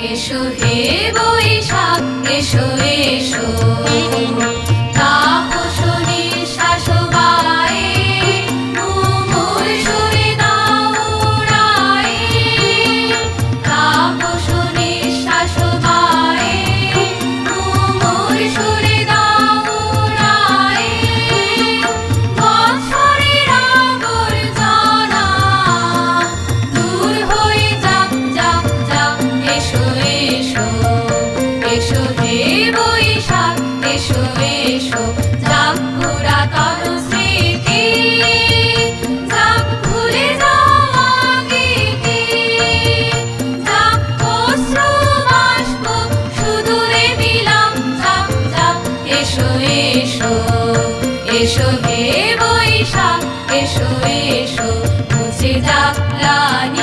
এসো হে বৈশাখ এসো এসো তাপসী শাসবায়ে তুমুল সুরে দাও উড়ায়ে তাপসী শাসবায়ে তুমুল সুরে দাও উড়ায়ে বৎসরের আবর্জনা দূর হয়ে যাক যাক যাক এসো এসো এসো হে বৈশাখ এসো এসো যাক পুরাতন স্মৃতি যাক ভুলে যাওয়া গীতি যাক অশ্রু বাষ্প সুদূরে বিলাপ যাক যাক এসো এসো এসো হে বৈশাখ এসো এসো মুছে যাক গ্লানি